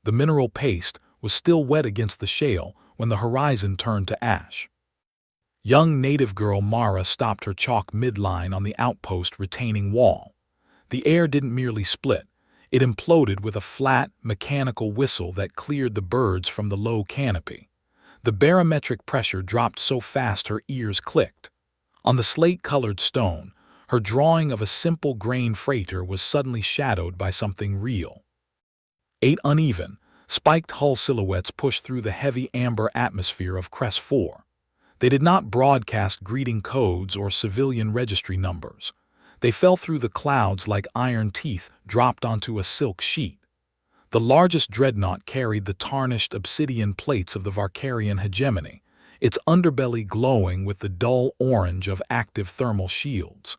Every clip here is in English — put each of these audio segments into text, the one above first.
The mineral paste was still wet against the shale when the horizon turned to ash. Young native girl Mara stopped her chalk midline on the outpost retaining wall. The air didn't merely split, it imploded with a flat, mechanical whistle that cleared the birds from the low canopy. The barometric pressure dropped so fast her ears clicked. On the slate-colored stone, her drawing of a simple grain freighter was suddenly shadowed by something real. 8 uneven, spiked hull silhouettes pushed through the heavy amber atmosphere of Crest 4. They did not broadcast greeting codes or civilian registry numbers. They fell through the clouds like iron teeth dropped onto a silk sheet. The largest dreadnought carried the tarnished obsidian plates of the Varkarian hegemony, its underbelly glowing with the dull orange of active thermal shields.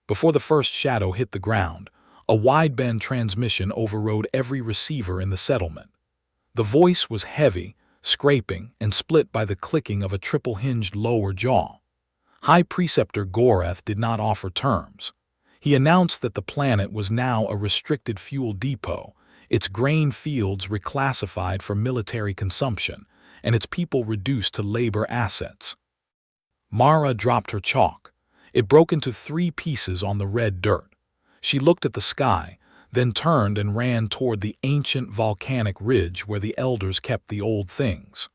Before the first shadow hit the ground, a wideband transmission overrode every receiver in the settlement. The voice was heavy, scraping, and split by the clicking of a triple-hinged lower jaw. High Preceptor Goreth did not offer terms. He announced that the planet was now a restricted fuel depot, its grain fields reclassified for military consumption, and its people reduced to labor assets. Mara dropped her chalk. It broke into 3 pieces on the red dirt. She looked at the sky, then turned and ran toward the ancient volcanic ridge where the elders kept the old things.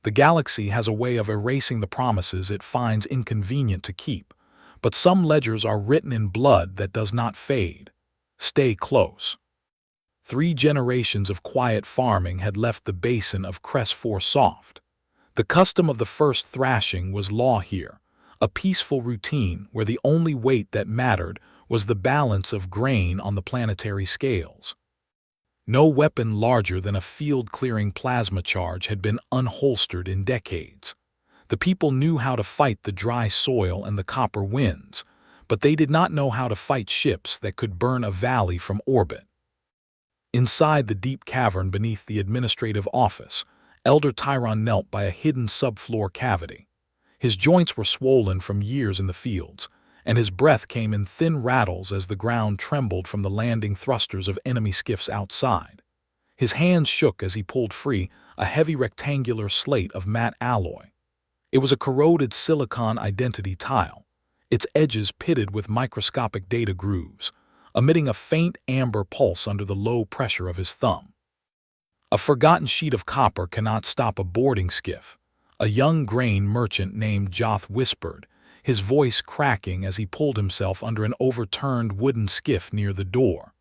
The galaxy has a way of erasing the promises it finds inconvenient to keep, but some ledgers are written in blood that does not fade. Stay close. 3 generations of quiet farming had left the basin of Crest 4 soft. The custom of the first thrashing was law here, a peaceful routine where the only weight that mattered was the balance of grain on the planetary scales. No weapon larger than a field-clearing plasma charge had been unholstered in decades. The people knew how to fight the dry soil and the copper winds, but they did not know how to fight ships that could burn a valley from orbit. Inside the deep cavern beneath the administrative office, Elder Tyron knelt by a hidden subfloor cavity. His joints were swollen from years in the fields, and his breath came in thin rattles as the ground trembled from the landing thrusters of enemy skiffs outside. His hands shook as he pulled free a heavy rectangular slate of matte alloy. It was a corroded silicon identity tile, its edges pitted with microscopic data grooves, emitting a faint amber pulse under the low pressure of his thumb. A forgotten sheet of copper cannot stop a boarding skiff, a young grain merchant named Joth whispered, his voice cracking as he pulled himself under an overturned wooden skiff near the door.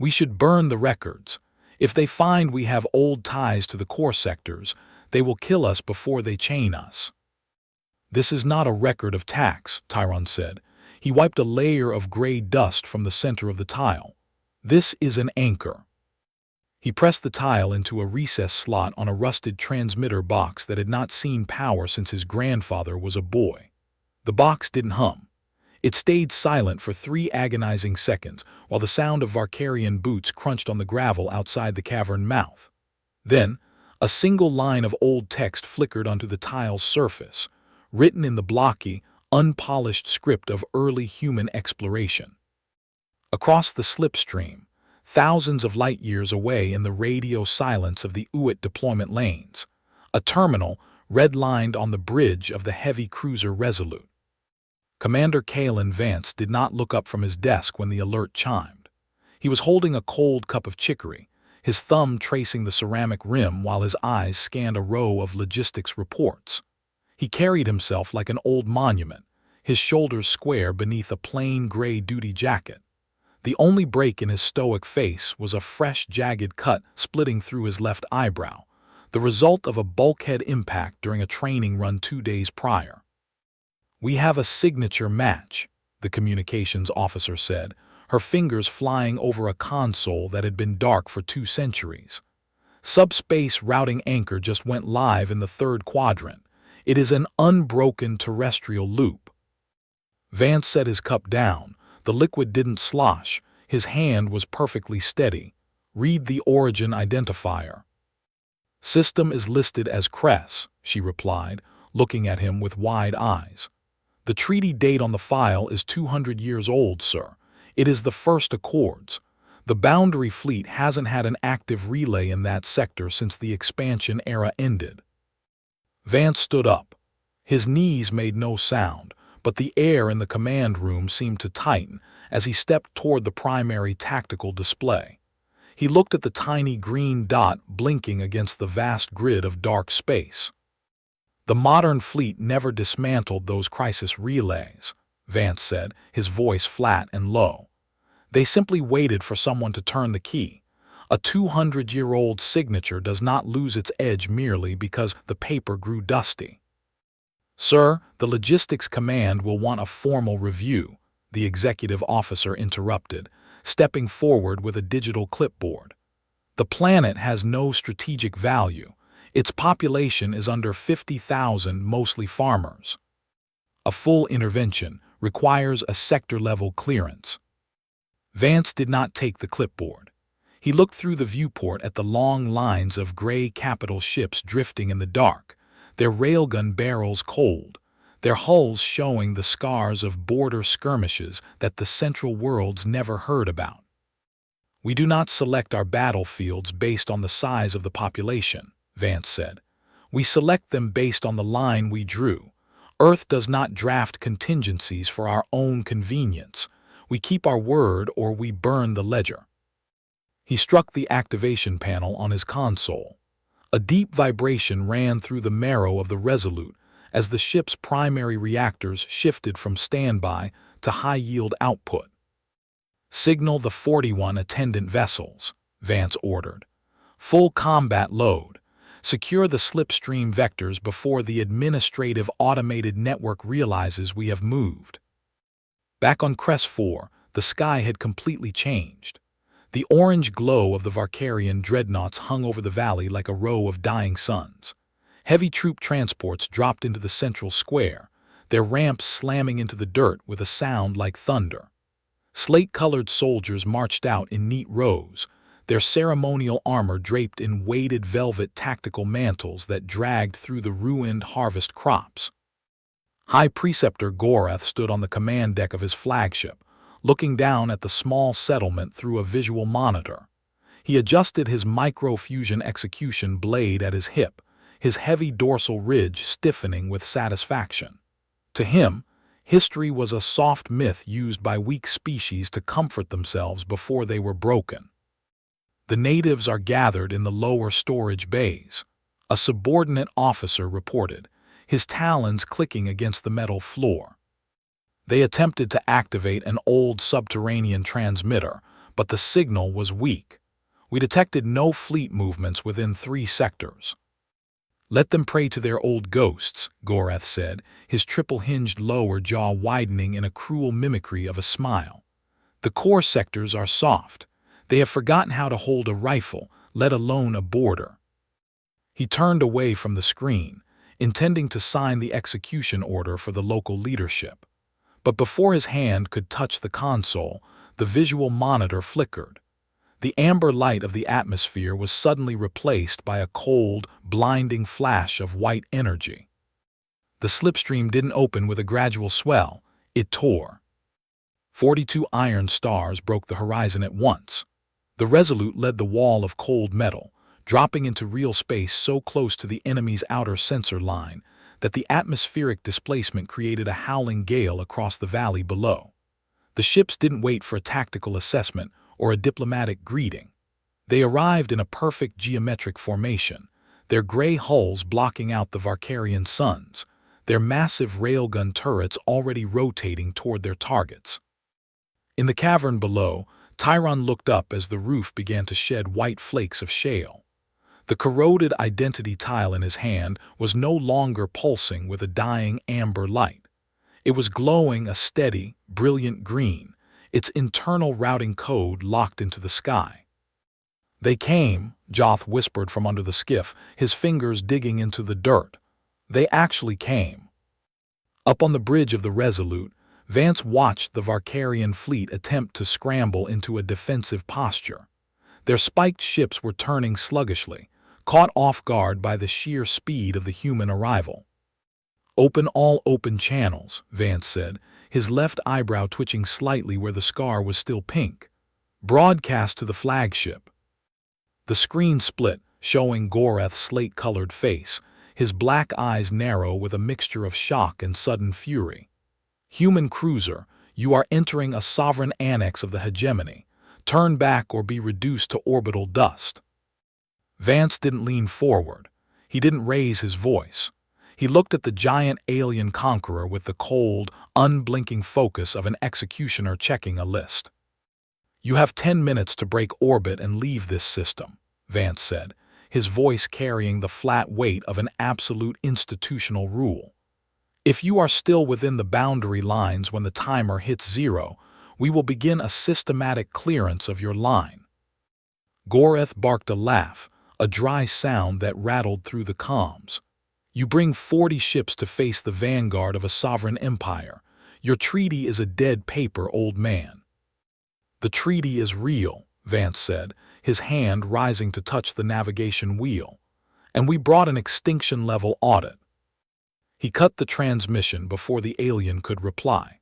We should burn the records. If they find we have old ties to the core sectors, they will kill us before they chain us. This is not a record of tax, Tyron said. He wiped a layer of gray dust from the center of the tile. This is an anchor. He pressed the tile into a recessed slot on a rusted transmitter box that had not seen power since his grandfather was a boy. The box didn't hum. It stayed silent for 3 agonizing seconds while the sound of Varkarian boots crunched on the gravel outside the cavern mouth. Then, a single line of old text flickered onto the tile's surface, written in the blocky, unpolished script of early human exploration. Across the slipstream, thousands of light-years away in the radio silence of the Uit deployment lanes, a terminal redlined on the bridge of the heavy cruiser Resolute. Commander Kalen Vance did not look up from his desk when the alert chimed. He was holding a cold cup of chicory, his thumb tracing the ceramic rim while his eyes scanned a row of logistics reports. He carried himself like an old monument, his shoulders square beneath a plain gray duty jacket. The only break in his stoic face was a fresh, jagged cut splitting through his left eyebrow, the result of a bulkhead impact during a training run 2 days prior. "We have a signature match," the communications officer said, her fingers flying over a console that had been dark for 2 centuries. "Subspace routing anchor just went live in the 3rd quadrant. It is an unbroken terrestrial loop." Vance set his cup down. The liquid didn't slosh. His hand was perfectly steady. "Read the origin identifier." "System is listed as Cress," she replied, looking at him with wide eyes. "The treaty date on the file is 200 years old, sir. It is the first Accords. The Boundary Fleet hasn't had an active relay in that sector since the expansion era ended. Vance stood up. His knees made no sound, but the air in the command room seemed to tighten as he stepped toward the primary tactical display. He looked at the tiny green dot blinking against the vast grid of dark space. The modern fleet never dismantled those crisis relays, Vance said, his voice flat and low. They simply waited for someone to turn the key. A 200-year-old signature does not lose its edge merely because the paper grew dusty. Sir, the Logistics Command will want a formal review, the executive officer interrupted, stepping forward with a digital clipboard. The planet has no strategic value. Its population is under 50,000, mostly farmers. A full intervention requires a sector-level clearance. Vance did not take the clipboard. He looked through the viewport at the long lines of gray capital ships drifting in the dark, their railgun barrels cold, their hulls showing the scars of border skirmishes that the Central Worlds never heard about. We do not select our battlefields based on the size of the population, Vance said. We select them based on the line we drew. Earth does not draft contingencies for our own convenience. We keep our word or we burn the ledger. He struck the activation panel on his console. A deep vibration ran through the marrow of the Resolute as the ship's primary reactors shifted from standby to high-yield output. Signal the 41 attendant vessels, Vance ordered. Full combat load. Secure the slipstream vectors before the administrative automated network realizes we have moved. Back on Crest 4, the sky had completely changed. The orange glow of the Varkarian dreadnoughts hung over the valley like a row of dying suns. Heavy troop transports dropped into the central square, their ramps slamming into the dirt with a sound like thunder. Slate-colored soldiers marched out in neat rows, their ceremonial armor draped in weighted velvet tactical mantles that dragged through the ruined harvest crops. High Preceptor Gorath stood on the command deck of his flagship, looking down at the small settlement through a visual monitor. He adjusted his micro-fusion execution blade at his hip, his heavy dorsal ridge stiffening with satisfaction. To him, history was a soft myth used by weak species to comfort themselves before they were broken. The natives are gathered in the lower storage bays, a subordinate officer reported, his talons clicking against the metal floor. They attempted to activate an old subterranean transmitter, but the signal was weak. We detected no fleet movements within 3 sectors. Let them pray to their old ghosts, Gorath said, his triple-hinged lower jaw widening in a cruel mimicry of a smile. The core sectors are soft. They have forgotten how to hold a rifle, let alone a border. He turned away from the screen, intending to sign the execution order for the local leadership. But before his hand could touch the console, the visual monitor flickered. The amber light of the atmosphere was suddenly replaced by a cold, blinding flash of white energy. The slipstream didn't open with a gradual swell, it tore. 42 iron stars broke the horizon at once. The Resolute led the wall of cold metal, dropping into real space so close to the enemy's outer sensor line that the atmospheric displacement created a howling gale across the valley below. The ships didn't wait for a tactical assessment or a diplomatic greeting. They arrived in a perfect geometric formation, their gray hulls blocking out the Varkarian suns, their massive railgun turrets already rotating toward their targets. In the cavern below, Tyron looked up as the roof began to shed white flakes of shale. The corroded identity tile in his hand was no longer pulsing with a dying amber light. It was glowing a steady, brilliant green, its internal routing code locked into the sky. They came, Joth whispered from under the skiff, his fingers digging into the dirt. They actually came. Up on the bridge of the Resolute, Vance watched the Varkarian fleet attempt to scramble into a defensive posture. Their spiked ships were turning sluggishly, caught off guard by the sheer speed of the human arrival. Open all open channels, Vance said, his left eyebrow twitching slightly where the scar was still pink. Broadcast to the flagship. The screen split, showing Goreth's slate-colored face, his black eyes narrow with a mixture of shock and sudden fury. Human cruiser, you are entering a sovereign annex of the hegemony. Turn back or be reduced to orbital dust. Vance didn't lean forward. He didn't raise his voice. He looked at the giant alien conqueror with the cold, unblinking focus of an executioner checking a list. You have 10 minutes to break orbit and leave this system, Vance said, his voice carrying the flat weight of an absolute institutional rule. If you are still within the boundary lines when the timer hits 0, we will begin a systematic clearance of your line. Goreth barked a laugh, a dry sound that rattled through the comms. You bring 40 ships to face the vanguard of a sovereign empire. Your treaty is a dead paper, old man. The treaty is real, Vance said, his hand rising to touch the navigation wheel. And we brought an extinction-level audit. He cut the transmission before the alien could reply.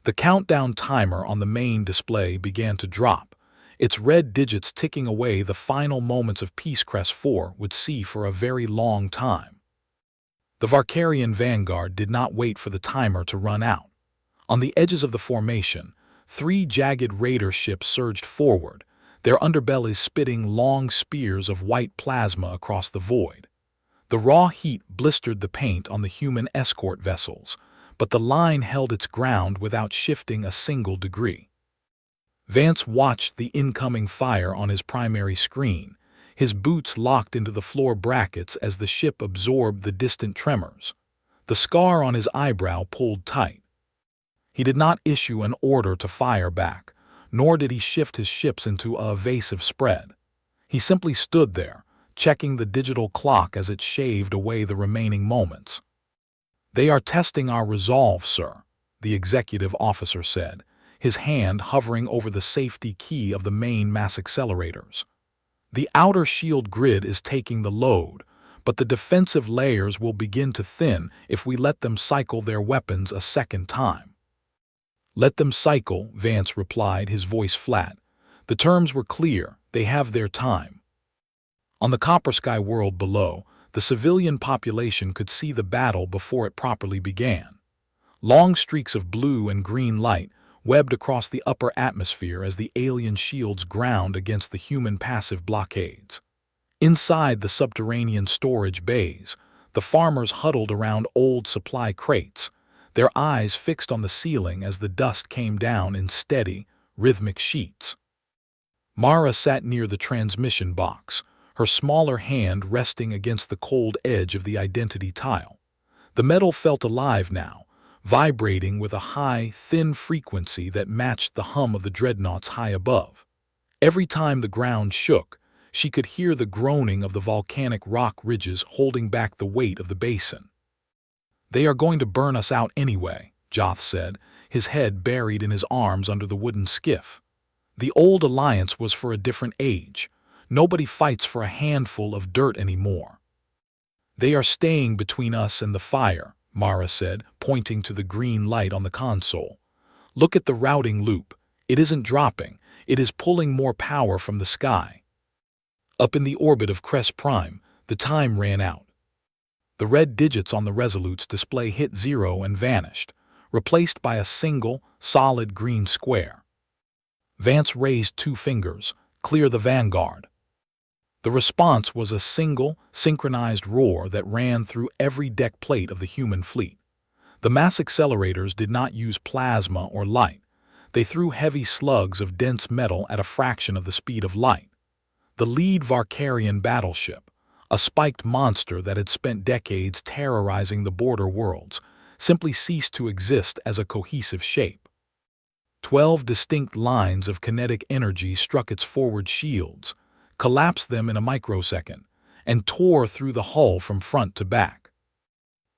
The countdown timer on the main display began to drop, its red digits ticking away the final moments of peace Crest 4 would see for a very long time. The Varkarian vanguard did not wait for the timer to run out. On the edges of the formation, 3 jagged raider ships surged forward, their underbellies spitting long spears of white plasma across the void. The raw heat blistered the paint on the human escort vessels, but the line held its ground without shifting a single degree. Vance watched the incoming fire on his primary screen, his boots locked into the floor brackets as the ship absorbed the distant tremors. The scar on his eyebrow pulled tight. He did not issue an order to fire back, nor did he shift his ships into a evasive spread. He simply stood there, checking the digital clock as it shaved away the remaining moments. "They are testing our resolve, sir," the executive officer said, his hand hovering over the safety key of the main mass accelerators. "The outer shield grid is taking the load, but the defensive layers will begin to thin if we let them cycle their weapons a second time." "Let them cycle," Vance replied, his voice flat. "The terms were clear. They have their time." On the copper sky world below, the civilian population could see the battle before it properly began. Long streaks of blue and green light webbed across the upper atmosphere as the alien shields ground against the human passive blockades. Inside the subterranean storage bays, the farmers huddled around old supply crates, their eyes fixed on the ceiling as the dust came down in steady, rhythmic sheets. Mara sat near the transmission box, her smaller hand resting against the cold edge of the identity tile. The metal felt alive now, vibrating with a high, thin frequency that matched the hum of the dreadnoughts high above. Every time the ground shook, she could hear the groaning of the volcanic rock ridges holding back the weight of the basin. "They are going to burn us out anyway," Joth said, his head buried in his arms under the wooden skiff. "The old alliance was for a different age. Nobody fights for a handful of dirt anymore." "They are staying between us and the fire," Mara said, pointing to the green light on the console. "Look at the routing loop. It isn't dropping. It is pulling more power from the sky." Up in the orbit of Crest Prime, the time ran out. The red digits on the Resolute's display hit 0 and vanished, replaced by a single, solid green square. Vance raised 2 fingers. "Clear the vanguard." The response was a single, synchronized roar that ran through every deck plate of the human fleet. The mass accelerators did not use plasma or light. They threw heavy slugs of dense metal at a fraction of the speed of light. The lead Varkarian battleship, a spiked monster that had spent decades terrorizing the border worlds, simply ceased to exist as a cohesive shape. 12 distinct lines of kinetic energy struck its forward shields, collapsed them in a microsecond, and tore through the hull from front to back.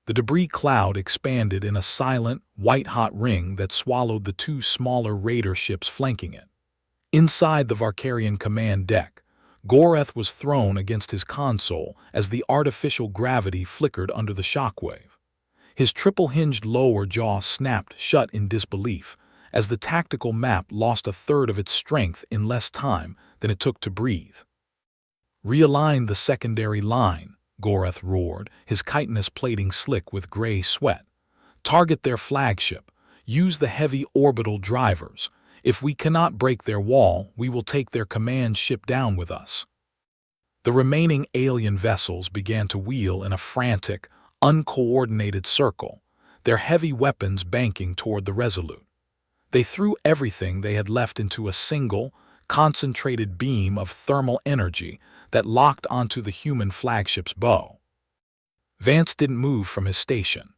The debris cloud expanded in a silent, white-hot ring that swallowed the 2 smaller raider ships flanking it. Inside the Varkarian command deck, Goreth was thrown against his console as the artificial gravity flickered under the shockwave. His triple-hinged lower jaw snapped shut in disbelief, as the tactical map lost a third of its strength in less time than it took to breathe. "Realign the secondary line," Gorath roared, his chitinous plating slick with gray sweat. "Target their flagship. Use the heavy orbital drivers. If we cannot break their wall, we will take their command ship down with us." The remaining alien vessels began to wheel in a frantic, uncoordinated circle, their heavy weapons banking toward the Resolute. They threw everything they had left into a single, concentrated beam of thermal energy that locked onto the human flagship's bow. Vance didn't move from his station.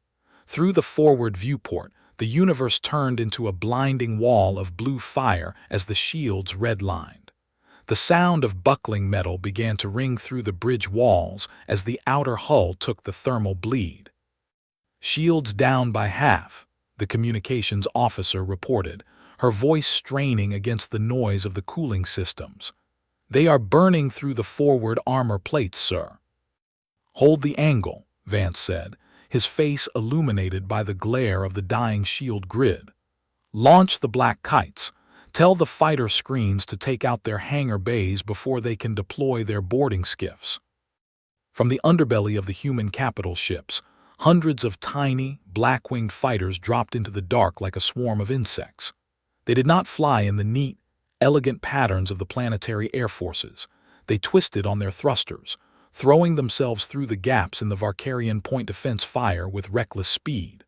Through the forward viewport, the universe turned into a blinding wall of blue fire as the shields redlined. The sound of buckling metal began to ring through the bridge walls as the outer hull took the thermal bleed. "Shields down by half," the communications officer reported, her voice straining against the noise of the cooling systems. "They are burning through the forward armor plates, sir." "Hold the angle," Vance said, his face illuminated by the glare of the dying shield grid. "Launch the black kites. Tell the fighter screens to take out their hangar bays before they can deploy their boarding skiffs." From the underbelly of the human capital ships, hundreds of tiny, black-winged fighters dropped into the dark like a swarm of insects. They did not fly in the neat, elegant patterns of the planetary air forces. They twisted on their thrusters, throwing themselves through the gaps in the Varkarian point defense fire with reckless speed.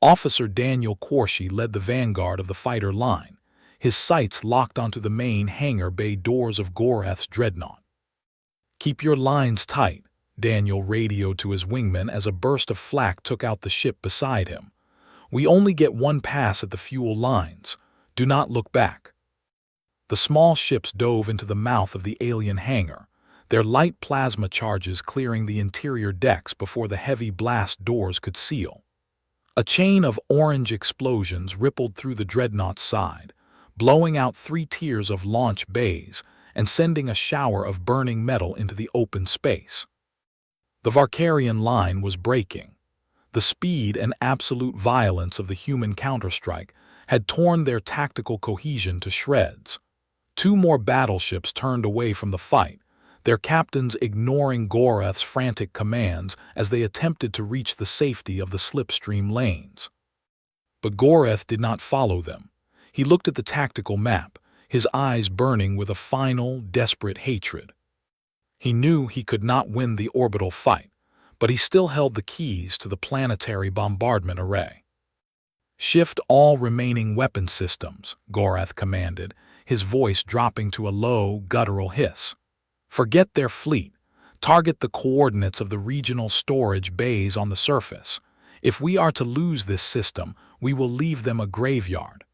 Officer Daniel Quarshie led the vanguard of the fighter line, his sights locked onto the main hangar bay doors of Gorath's dreadnought. "Keep your lines tight," Daniel radioed to his wingman as a burst of flak took out the ship beside him. "We only get one pass at the fuel lines. Do not look back." The small ships dove into the mouth of the alien hangar, their light plasma charges clearing the interior decks before the heavy blast doors could seal. A chain of orange explosions rippled through the dreadnought's side, blowing out 3 tiers of launch bays and sending a shower of burning metal into the open space. The Varkarian line was breaking. The speed and absolute violence of the human counterstrike had torn their tactical cohesion to shreds. 2 more battleships turned away from the fight, their captains ignoring Gorath's frantic commands as they attempted to reach the safety of the slipstream lanes. But Gorath did not follow them. He looked at the tactical map, his eyes burning with a final, desperate hatred. He knew he could not win the orbital fight, but he still held the keys to the planetary bombardment array. "Shift all remaining weapon systems," Gorath commanded, his voice dropping to a low, guttural hiss. "Forget their fleet. Target the coordinates of the regional storage bays on the surface. If we are to lose this system, we will leave them a graveyard."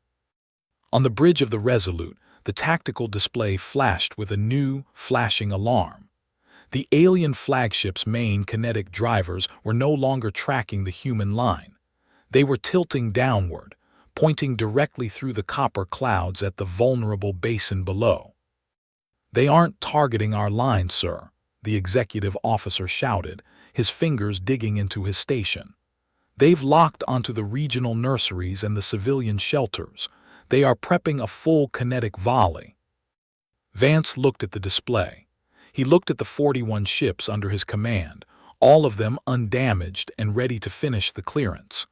On the bridge of the Resolute, the tactical display flashed with a new, flashing alarm. The alien flagship's main kinetic drivers were no longer tracking the human line. They were tilting downward, pointing directly through the copper clouds at the vulnerable basin below. "They aren't targeting our line, sir," the executive officer shouted, his fingers digging into his station. "They've locked onto the regional nurseries and the civilian shelters. They are prepping a full kinetic volley." Vance looked at the display. He looked at the 41 ships under his command, all of them undamaged and ready to finish the clearance.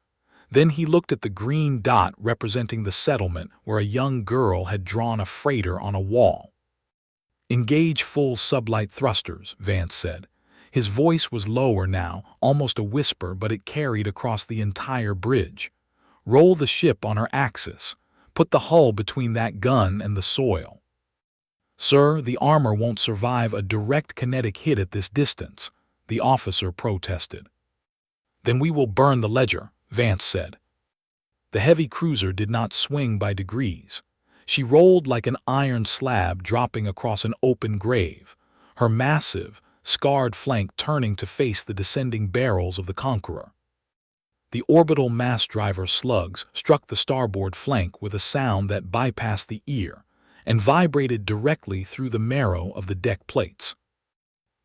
Then he looked at the green dot representing the settlement where a young girl had drawn a freighter on a wall. "Engage full sublight thrusters," Vance said. His voice was lower now, almost a whisper, but it carried across the entire bridge. "Roll the ship on her axis. Put the hull between that gun and the soil." "Sir, the armor won't survive a direct kinetic hit at this distance," the officer protested. "Then we will burn the ledger," Vance said. The heavy cruiser did not swing by degrees. She rolled like an iron slab dropping across an open grave, her massive, scarred flank turning to face the descending barrels of the Conqueror. The orbital mass driver slugs struck the starboard flank with a sound that bypassed the ear and vibrated directly through the marrow of the deck plates.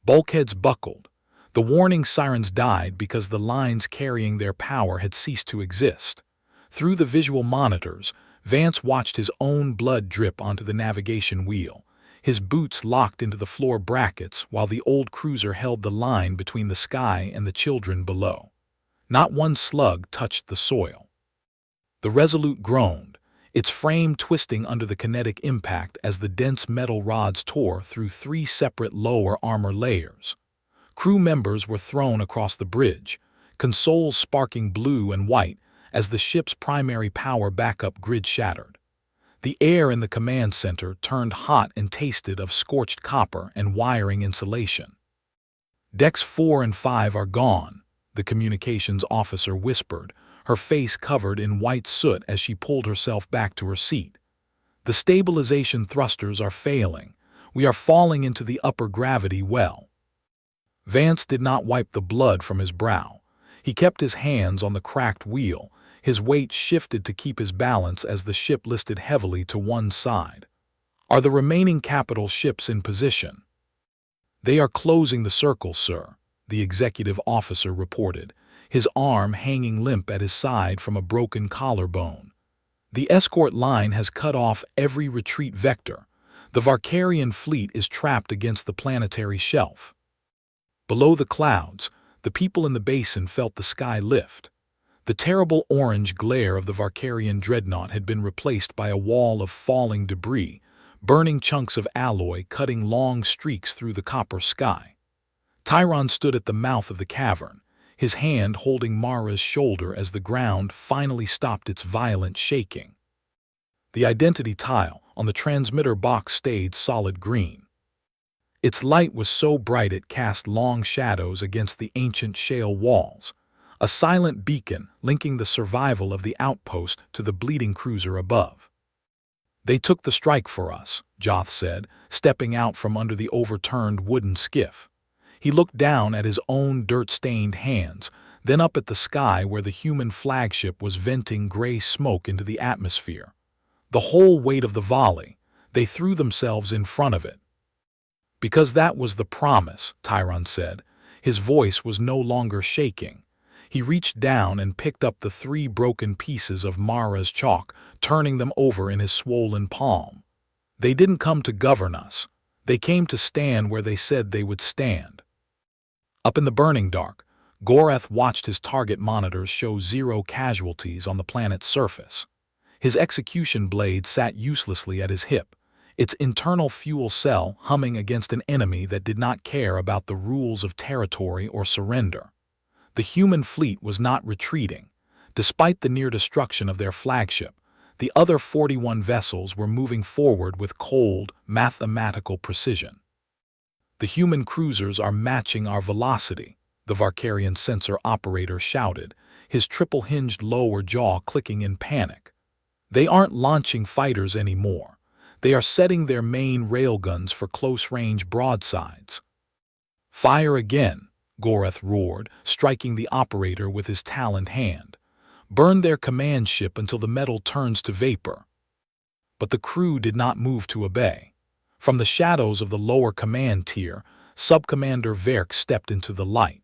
Bulkheads buckled. The warning sirens died because the lines carrying their power had ceased to exist. Through the visual monitors, Vance watched his own blood drip onto the navigation wheel, his boots locked into the floor brackets while the old cruiser held the line between the sky and the children below. Not one slug touched the soil. The Resolute groaned, its frame twisting under the kinetic impact as the dense metal rods tore through 3 separate lower armor layers. Crew members were thrown across the bridge, consoles sparking blue and white as the ship's primary power backup grid shattered. The air in the command center turned hot and tasted of scorched copper and wiring insulation. "Decks 4 and 5 are gone," the communications officer whispered, her face covered in white soot as she pulled herself back to her seat. "The stabilization thrusters are failing. We are falling into the upper gravity well." Vance did not wipe the blood from his brow. He kept his hands on the cracked wheel, his weight shifted to keep his balance as the ship listed heavily to one side. "Are the remaining capital ships in position?" "They are closing the circle, sir," the executive officer reported, his arm hanging limp at his side from a broken collarbone. "The escort line has cut off every retreat vector. The Varkarian fleet is trapped against the planetary shelf." Below the clouds, the people in the basin felt the sky lift. The terrible orange glare of the Varkarian dreadnought had been replaced by a wall of falling debris, burning chunks of alloy cutting long streaks through the copper sky. Tyron stood at the mouth of the cavern, his hand holding Mara's shoulder as the ground finally stopped its violent shaking. The identity tile on the transmitter box stayed solid green. Its light was so bright it cast long shadows against the ancient shale walls, a silent beacon linking the survival of the outpost to the bleeding cruiser above. "They took the strike for us," Joth said, stepping out from under the overturned wooden skiff. He looked down at his own dirt-stained hands, then up at the sky where the human flagship was venting gray smoke into the atmosphere. The whole weight of the volley, they threw themselves in front of it. "Because that was the promise," Tyron said. His voice was no longer shaking. He reached down and picked up the 3 broken pieces of Mara's chalk, turning them over in his swollen palm. "They didn't come to govern us. They came to stand where they said they would stand." Up in the burning dark, Gorath watched his target monitors show 0 casualties on the planet's surface. His execution blade sat uselessly at his hip, its internal fuel cell humming against an enemy that did not care about the rules of territory or surrender. The human fleet was not retreating. Despite the near destruction of their flagship, the other 41 vessels were moving forward with cold, mathematical precision. "The human cruisers are matching our velocity," the Varkarian sensor operator shouted, his triple-hinged lower jaw clicking in panic. "They aren't launching fighters anymore. They are setting their main railguns for close-range broadsides." "Fire again," Gorath roared, striking the operator with his taloned hand. "Burn their command ship until the metal turns to vapor." But the crew did not move to obey. From the shadows of the lower command tier, Subcommander Verk stepped into the light.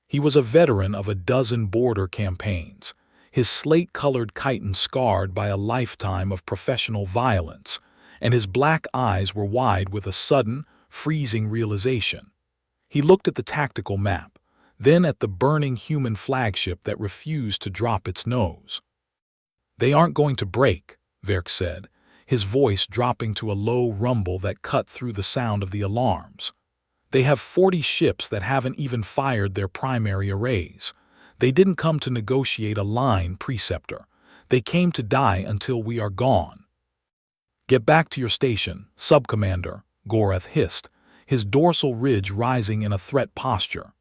He was a veteran of a dozen border campaigns, his slate-colored chitin scarred by a lifetime of professional violence, and his black eyes were wide with a sudden, freezing realization. He looked at the tactical map, then at the burning human flagship that refused to drop its nose. "They aren't going to break," Verk said, his voice dropping to a low rumble that cut through the sound of the alarms. "They have 40 ships that haven't even fired their primary arrays. They didn't come to negotiate a line, Preceptor. They came to die until we are gone." "Get back to your station, Subcommander," Gorath hissed, his dorsal ridge rising in a threat posture.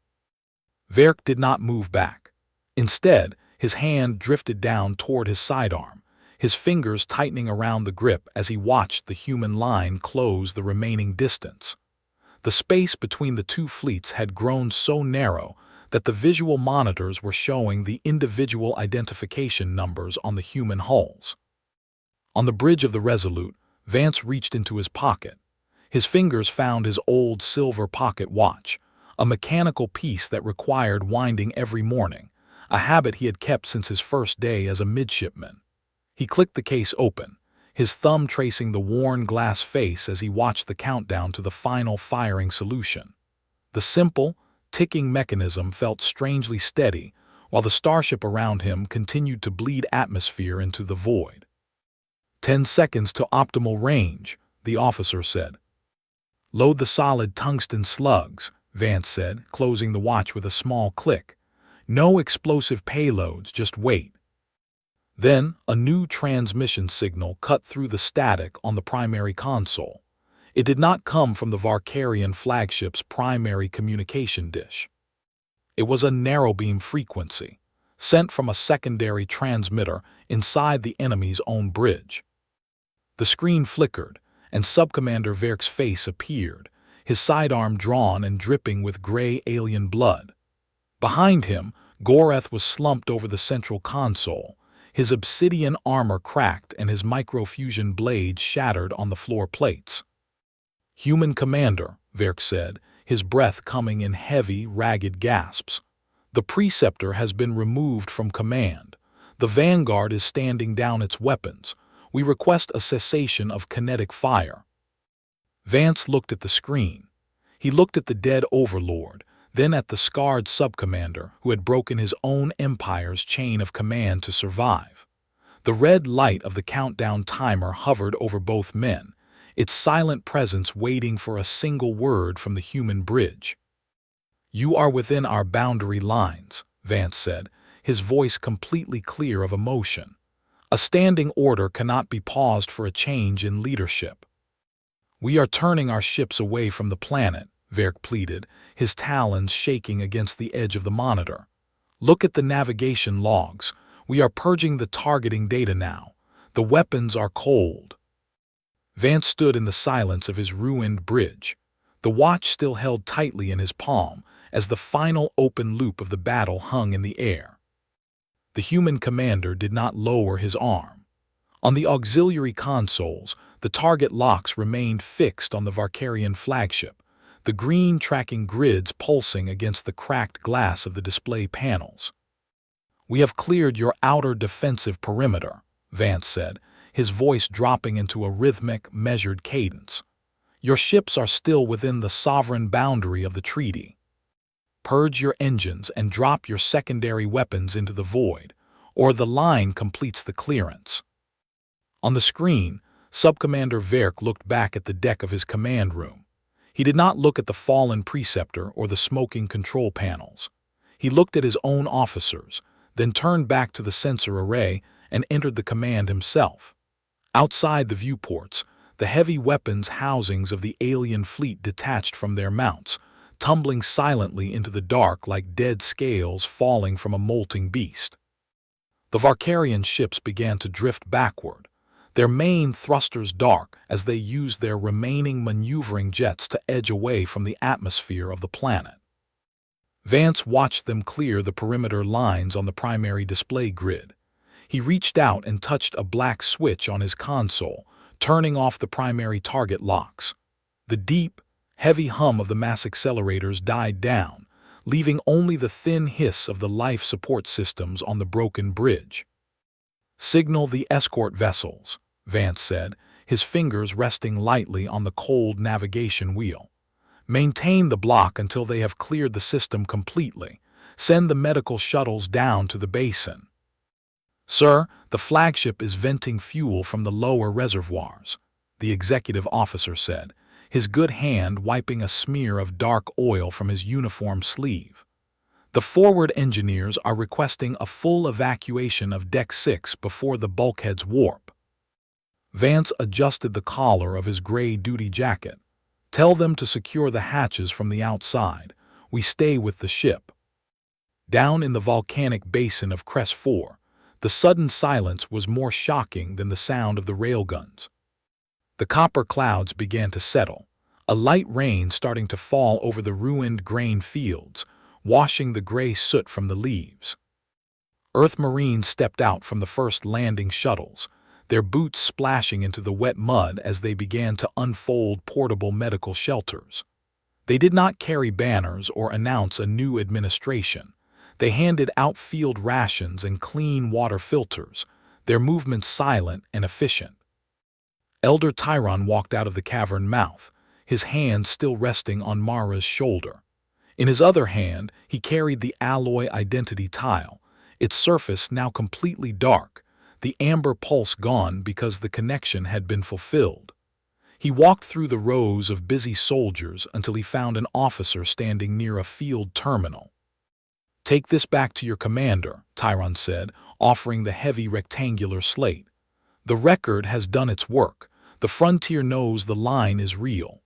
Verk did not move back. Instead, his hand drifted down toward his sidearm, his fingers tightening around the grip as he watched the human line close the remaining distance. The space between the 2 fleets had grown so narrow that the visual monitors were showing the individual identification numbers on the human hulls. On the bridge of the Resolute, Vance reached into his pocket. His fingers found his old silver pocket watch, a mechanical piece that required winding every morning, a habit he had kept since his first day as a midshipman. He clicked the case open, his thumb tracing the worn glass face as he watched the countdown to the final firing solution. The simple, ticking mechanism felt strangely steady, while the starship around him continued to bleed atmosphere into the void. 10 seconds to optimal range, the officer said. Load the solid tungsten slugs, Vance said, closing the watch with a small click. No explosive payloads, just wait. Then, a new transmission signal cut through the static on the primary console. It did not come from the Varkarian flagship's primary communication dish. It was a narrow-beam frequency, sent from a secondary transmitter inside the enemy's own bridge. The screen flickered, and Subcommander Verk's face appeared, his sidearm drawn and dripping with gray alien blood. Behind him, Goreth was slumped over the central console, his obsidian armor cracked and his microfusion blade shattered on the floor plates. "Human Commander," Verk said, his breath coming in heavy, ragged gasps. "The Preceptor has been removed from command. The Vanguard is standing down its weapons. We request a cessation of kinetic fire." Vance looked at the screen. He looked at the dead Overlord, then at the scarred subcommander who had broken his own empire's chain of command to survive. The red light of the countdown timer hovered over both men, its silent presence waiting for a single word from the human bridge. "You are within our boundary lines," Vance said, his voice completely clear of emotion. "A standing order cannot be paused for a change in leadership." "We are turning our ships away from the planet," Verk pleaded, his talons shaking against the edge of the monitor. "Look at the navigation logs. We are purging the targeting data now. The weapons are cold." Vance stood in the silence of his ruined bridge, the watch still held tightly in his palm as the final open loop of the battle hung in the air. The human commander did not lower his arm. On the auxiliary consoles, the target locks remained fixed on the Varkarian flagship, the green tracking grids pulsing against the cracked glass of the display panels. "We have cleared your outer defensive perimeter," Vance said, his voice dropping into a rhythmic, measured cadence. "Your ships are still within the sovereign boundary of the treaty. Purge your engines and drop your secondary weapons into the void, or the line completes the clearance." On the screen, Subcommander Verk looked back at the deck of his command room. He did not look at the fallen Preceptor or the smoking control panels. He looked at his own officers, then turned back to the sensor array and entered the command himself. Outside the viewports, the heavy weapons housings of the alien fleet detached from their mounts, tumbling silently into the dark like dead scales falling from a molting beast. The Varkarian ships began to drift backward, their main thrusters dark as they used their remaining maneuvering jets to edge away from the atmosphere of the planet. Vance watched them clear the perimeter lines on the primary display grid. He reached out and touched a black switch on his console, turning off the primary target locks. The deep, heavy hum of the mass accelerators died down, leaving only the thin hiss of the life support systems on the broken bridge. "Signal the escort vessels," Vance said, his fingers resting lightly on the cold navigation wheel. "Maintain the block until they have cleared the system completely. Send the medical shuttles down to the basin." "Sir, the flagship is venting fuel from the lower reservoirs," the executive officer said, his good hand wiping a smear of dark oil from his uniform sleeve. "The forward engineers are requesting a full evacuation of Deck 6 before the bulkheads warp." Vance adjusted the collar of his gray duty jacket. "Tell them to secure the hatches from the outside. We stay with the ship." Down in the volcanic basin of Crest 4, the sudden silence was more shocking than the sound of the railguns. The copper clouds began to settle, a light rain starting to fall over the ruined grain fields, washing the gray soot from the leaves. Earth Marines stepped out from the first landing shuttles, their boots splashing into the wet mud as they began to unfold portable medical shelters. They did not carry banners or announce a new administration. They handed out field rations and clean water filters, their movements silent and efficient. Elder Tyron walked out of the cavern mouth, his hand still resting on Mara's shoulder. In his other hand, he carried the alloy identity tile, its surface now completely dark, the amber pulse gone because the connection had been fulfilled. He walked through the rows of busy soldiers until he found an officer standing near a field terminal. "Take this back to your commander," Tyron said, offering the heavy rectangular slate. "The record has done its work. The frontier knows the line is real."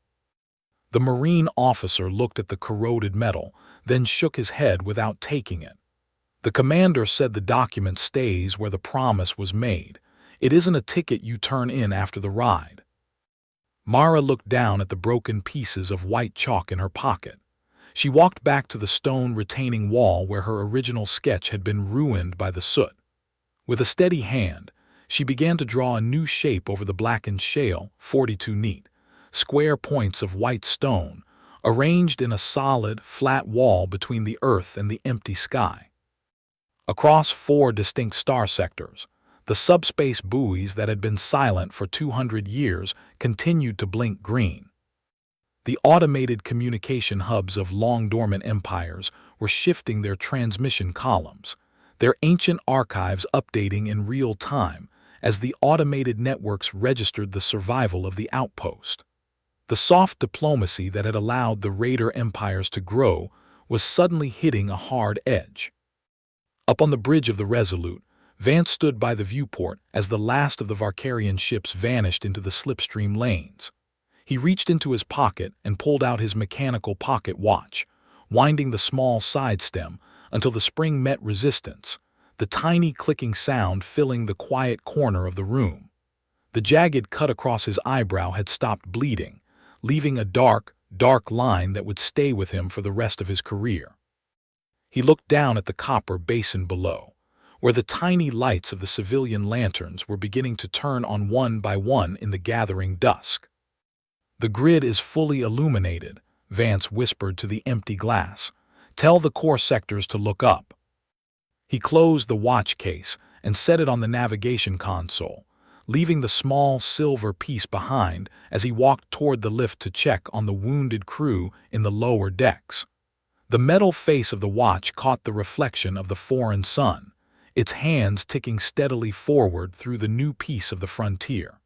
The Marine officer looked at the corroded metal, then shook his head without taking it. "The commander said the document stays where the promise was made. It isn't a ticket you turn in after the ride." Mara looked down at the broken pieces of white chalk in her pocket. She walked back to the stone retaining wall where her original sketch had been ruined by the soot. With a steady hand, she began to draw a new shape over the blackened shale, 42 neat, square points of white stone, arranged in a solid, flat wall between the earth and the empty sky. Across 4 distinct star sectors, the subspace buoys that had been silent for 200 years continued to blink green. The automated communication hubs of long-dormant empires were shifting their transmission columns, their ancient archives updating in real time as the automated networks registered the survival of the outpost. The soft diplomacy that had allowed the raider empires to grow was suddenly hitting a hard edge. Up on the bridge of the Resolute, Vance stood by the viewport as the last of the Varkarian ships vanished into the slipstream lanes. He reached into his pocket and pulled out his mechanical pocket watch, winding the small side stem until the spring met resistance, the tiny clicking sound filling the quiet corner of the room. The jagged cut across his eyebrow had stopped bleeding, leaving a dark, dark line that would stay with him for the rest of his career. He looked down at the copper basin below, where the tiny lights of the civilian lanterns were beginning to turn on one by one in the gathering dusk. "The grid is fully illuminated," Vance whispered to the empty glass. "Tell the core sectors to look up." He closed the watch case and set it on the navigation console, leaving the small silver piece behind as he walked toward the lift to check on the wounded crew in the lower decks. The metal face of the watch caught the reflection of the foreign sun, its hands ticking steadily forward through the new piece of the frontier.